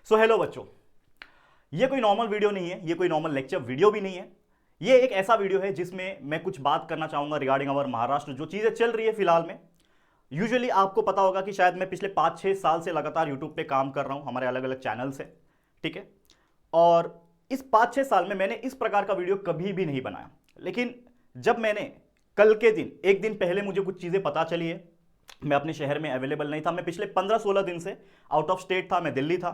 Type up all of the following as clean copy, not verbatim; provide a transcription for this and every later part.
So hello बच्चों, ये कोई नॉर्मल वीडियो नहीं है, ये कोई नॉर्मल लेक्चर वीडियो भी नहीं है। ये एक ऐसा वीडियो है जिसमें मैं कुछ बात करना चाहूंगा रिगार्डिंग अवर महाराष्ट्र, जो चीज़ें चल रही है फिलहाल में। यूजुअली आपको पता होगा कि शायद मैं पिछले 5-6 साल से लगातार यूट्यूब पे काम कर रहा हूँ, हमारे अलग अलग चैनल से, ठीक है। और इस 5-6 साल में मैंने इस प्रकार का वीडियो कभी भी नहीं बनाया। लेकिन जब मैंने कल के दिन, एक दिन पहले मुझे कुछ चीज़ें पता चली है, मैं अपने शहर में अवेलेबल नहीं था, मैं पिछले 15-16 दिन से आउट ऑफ स्टेट था, मैं दिल्ली था,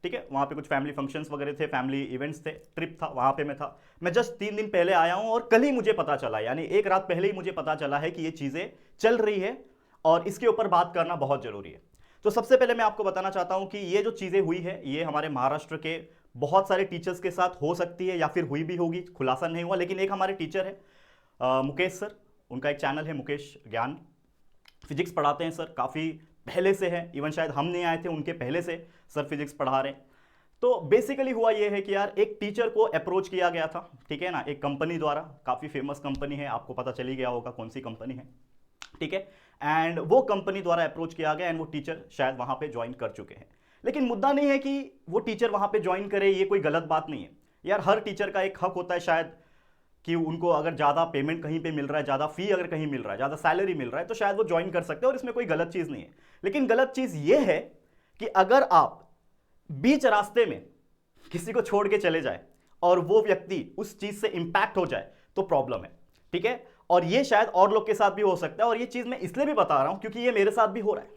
ठीक है। वहाँ पे कुछ फैमिली फंक्शंस वगैरह थे, फैमिली इवेंट्स थे, ट्रिप था, वहाँ पे मैं था। मैं जस्ट 3 दिन पहले आया हूँ और कल ही मुझे पता चला, यानी एक रात पहले ही मुझे पता चला है कि ये चीज़ें चल रही है और इसके ऊपर बात करना बहुत ज़रूरी है। तो सबसे पहले मैं आपको बताना चाहता हूँ कि ये जो चीज़ें हुई है, ये हमारे महाराष्ट्र के बहुत सारे टीचर्स के साथ हो सकती है या फिर हुई भी होगी, खुलासा नहीं हुआ। लेकिन एक हमारे टीचर है मुकेश सर, उनका एक चैनल है मुकेश ज्ञान, फिजिक्स पढ़ाते हैं सर, काफ़ी पहले से है, इवन शायद हम नहीं आए थे उनके पहले से सर फिजिक्स पढ़ा रहे हैं। तो बेसिकली हुआ ये है कि यार एक टीचर को अप्रोच किया गया था, ठीक है ना, एक कंपनी द्वारा, काफ़ी फेमस कंपनी है, आपको पता चली गया होगा कौन सी कंपनी है, ठीक है। एंड वो कंपनी द्वारा अप्रोच किया गया एंड वो टीचर शायद वहाँ पे ज्वाइन कर चुके हैं। लेकिन मुद्दा नहीं है कि वो टीचर वहाँ पे ज्वाइन करे, ये कोई गलत बात नहीं है यार। हर टीचर का एक हक होता है शायद कि उनको अगर ज़्यादा पेमेंट कहीं पे मिल रहा है, ज़्यादा फी अगर कहीं मिल रहा है, ज़्यादा सैलरी मिल रहा है, तो शायद वो ज्वाइन कर सकते हैं और इसमें कोई गलत चीज़ नहीं है। लेकिन गलत चीज़ ये है कि अगर आप बीच रास्ते में किसी को छोड़ के चले जाए और वो व्यक्ति उस चीज़ से इंपैक्ट हो जाए तो प्रॉब्लम है, ठीक है। और ये शायद और लोग के साथ भी हो सकता है, और ये चीज़ मैं इसलिए भी बता रहा हूं क्योंकि ये मेरे साथ भी हो रहा है,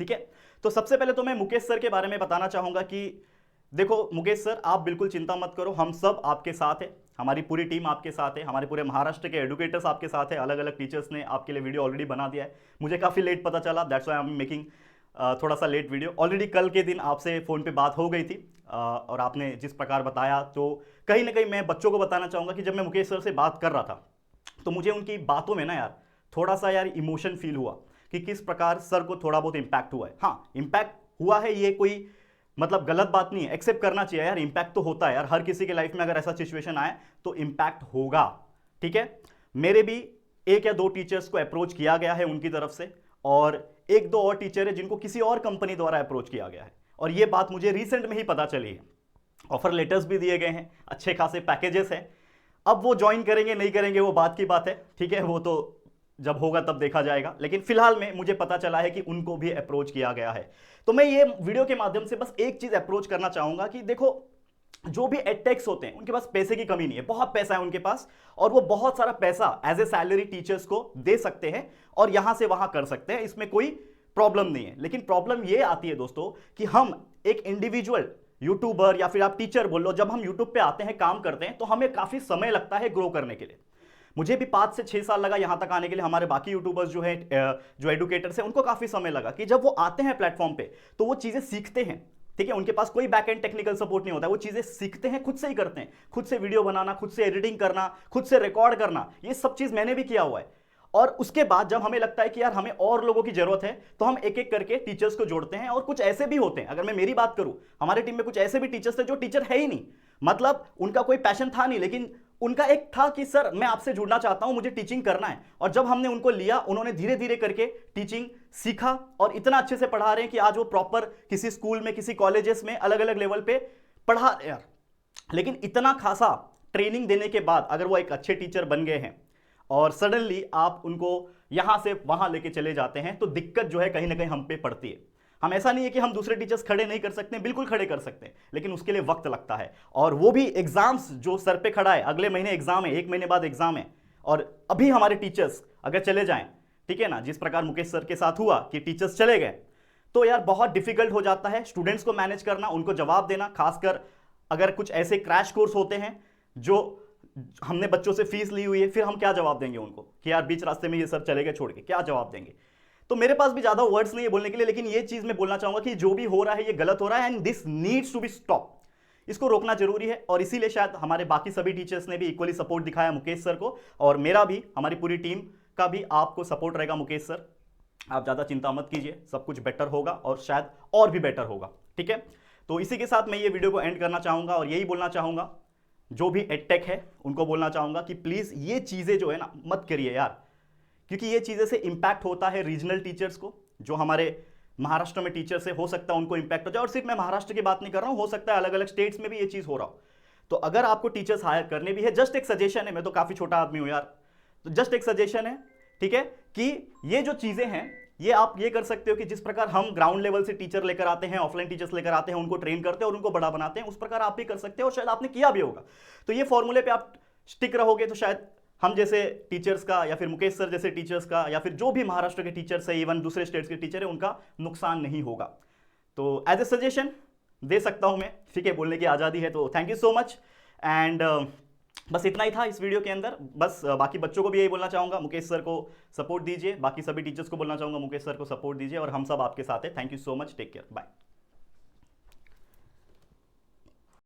ठीक है। तो सबसे पहले तो मैं मुकेश सर के बारे में बताना चाहूंगा कि देखो मुकेश सर, आप बिल्कुल चिंता मत करो, हम सब आपके साथ है, हमारी पूरी टीम आपके साथ है, हमारे पूरे महाराष्ट्र के एडुकेटर्स आपके साथ है, अलग अलग टीचर्स ने आपके लिए वीडियो ऑलरेडी बना दिया है। मुझे काफ़ी लेट पता चला, that's why I am making थोड़ा सा लेट वीडियो। ऑलरेडी कल के दिन आपसे फ़ोन पे बात हो गई थी और आपने जिस प्रकार बताया, तो कहीं ना कहीं मैं बच्चों को बताना चाहूँगा कि जब मैं मुकेश सर से बात कर रहा था तो मुझे उनकी बातों में ना यार थोड़ा सा यार इमोशन फील हुआ कि किस प्रकार सर को थोड़ा बहुत इम्पैक्ट हुआ है। हाँ, इम्पैक्ट हुआ है, ये कोई मतलब गलत बात नहीं है, एक्सेप्ट करना चाहिए यार, इम्पैक्ट तो होता है यार, हर किसी के लाइफ में अगर ऐसा सिचुएशन आए तो इम्पैक्ट होगा, ठीक है। मेरे भी 1 या 2 टीचर्स को अप्रोच किया गया है उनकी तरफ से, और 1-2 और टीचर है जिनको किसी और कंपनी द्वारा अप्रोच किया गया है, और ये बात मुझे रिसेंट में ही पता चली है। ऑफर लेटर्स भी दिए गए हैं, अच्छे खासे पैकेजेस हैं। अब वो ज्वाइन करेंगे नहीं करेंगे वो बात की बात है, ठीक है, वो तो जब होगा तब देखा जाएगा। लेकिन फिलहाल में मुझे पता चला है कि उनको भी अप्रोच किया गया है। तो मैं ये वीडियो के माध्यम से बस एक चीज अप्रोच करना चाहूंगा कि देखो, जो भी एडटेक्स होते हैं उनके पास पैसे की कमी नहीं है, बहुत पैसा है उनके पास, और वो बहुत सारा पैसा एज ए सैलरी टीचर्स को दे सकते हैं और यहां से वहां कर सकते हैं, इसमें कोई प्रॉब्लम नहीं है। लेकिन प्रॉब्लम ये आती है दोस्तों कि हम एक इंडिविजुअल यूट्यूबर या फिर आप टीचर बोल लो, जब हम यूट्यूब पे आते हैं, काम करते हैं, तो हमें काफी समय लगता है ग्रो करने के लिए। मुझे भी 5 से 6 साल लगा यहां तक आने के लिए, हमारे बाकी यूट्यूबर्स जो है, जो एडुकेटर्स हैं, उनको काफी समय लगा कि जब वो आते हैं प्लेटफॉर्म पे तो वो चीजें सीखते हैं, ठीक है। उनके पास कोई बैक एंड टेक्निकल सपोर्ट नहीं होता है, वो चीजें सीखते हैं, खुद से ही करते हैं, खुद से वीडियो बनाना, खुद से एडिटिंग करना, खुद से रिकॉर्ड करना, ये सब चीज मैंने भी किया हुआ है। और उसके बाद जब हमें लगता है कि यार हमें और लोगों की जरूरत है, तो हम एक एक करके टीचर्स को जोड़ते हैं। और कुछ ऐसे भी होते हैं, अगर मैं मेरी बात करूं, हमारे टीम में कुछ ऐसे भी टीचर्स थे जो टीचर है ही नहीं, मतलब उनका कोई पैशन था नहीं, लेकिन उनका एक था कि सर मैं आपसे जुड़ना चाहता हूं, मुझे टीचिंग करना है। और जब हमने उनको लिया, उन्होंने धीरे धीरे करके टीचिंग सीखा और इतना अच्छे से पढ़ा रहे हैं कि आज वो प्रॉपर किसी स्कूल में, किसी कॉलेजेस में अलग अलग लेवल पे पढ़ा रहे हैं। लेकिन इतना खासा ट्रेनिंग देने के बाद अगर वो एक अच्छे टीचर बन गए हैं और सडनली आप उनको यहां से वहां लेके चले जाते हैं, तो दिक्कत जो है कहीं ना कहीं हम पे पड़ती है। हम ऐसा नहीं है कि हम दूसरे टीचर्स खड़े नहीं कर सकते, बिल्कुल खड़े कर सकते हैं, लेकिन उसके लिए वक्त लगता है। और वो भी एग्जाम्स जो सर पे खड़ा है, अगले महीने एग्जाम है, 1 महीने बाद एग्जाम है, और अभी हमारे टीचर्स अगर चले जाएं, ठीक है ना, जिस प्रकार मुकेश सर के साथ हुआ कि टीचर्स चले गए, तो यार बहुत डिफिकल्ट हो जाता है स्टूडेंट्स को मैनेज करना, उनको जवाब देना, खासकर अगर कुछ ऐसे क्रैश कोर्स होते हैं जो हमने बच्चों से फीस ली हुई है, फिर हम क्या जवाब देंगे उनको कि यार बीच रास्ते में ये सर चले गए छोड़ के, क्या जवाब देंगे। तो मेरे पास भी ज्यादा वर्ड्स नहीं है बोलने के लिए, लेकिन ये चीज मैं बोलना चाहूंगा कि जो भी हो रहा है ये गलत हो रहा है and this needs to be stop, इसको रोकना जरूरी है। और इसीलिए शायद हमारे बाकी सभी टीचर्स ने भी इक्वली सपोर्ट दिखाया मुकेश सर को, और मेरा भी, हमारी पूरी टीम का भी आपको सपोर्ट रहेगा। मुकेश सर, आप ज्यादा चिंता मत कीजिए, सब कुछ बेटर होगा और शायद और भी बेटर होगा, ठीक है। तो इसी के साथ मैं ये वीडियो को एंड करना चाहूंगा और यही बोलना चाहूंगा, जो भी एडटेक है उनको बोलना चाहूंगा कि प्लीज ये चीजें जो है ना मत करिए यार, क्योंकि ये चीजें से इंपैक्ट होता है रीजनल टीचर्स को, जो हमारे महाराष्ट्र में टीचर से हो सकता है उनको इंपैक्ट हो जाए, और सिर्फ मैं महाराष्ट्र की बात नहीं कर रहा हूं, हो सकता है अलग अलग स्टेट्स में भी ये चीज हो रहा हो। तो अगर आपको टीचर्स हायर करने भी है, जस्ट एक सजेशन है, मैं तो काफी छोटा आदमी हूं यार, तो जस्ट एक सजेशन है, ठीक है, कि ये जो चीजें हैं ये आप ये कर सकते हो कि जिस प्रकार हम ग्राउंड लेवल से टीचर लेकर आते हैं, ऑफलाइन टीचर्स लेकर आते हैं, उनको ट्रेन करते हैं और उनको बड़ा बनाते हैं, उस प्रकार आप भी कर सकते हो, और शायद आपने किया भी होगा। तो ये फॉर्मूले पे आप स्टिक रहोगे तो शायद हम जैसे टीचर्स का, या फिर मुकेश सर जैसे टीचर्स का, या फिर जो भी महाराष्ट्र के टीचर्स है, इवन दूसरे स्टेट्स के टीचर है, उनका नुकसान नहीं होगा। तो एज ए सजेशन दे सकता हूं मैं, ठीक है, बोलने की आज़ादी है। तो thank you so much. And बस इतना ही था इस वीडियो के अंदर। बस बाकी बच्चों को भी यही बोलना चाहूँगा, मुकेश सर को सपोर्ट दीजिए, बाकी सभी टीचर्स को बोलना चाहूँगा मुकेश सर को सपोर्ट दीजिए, और हम सब आपके साथ हैं। Thank you so much, take care, bye.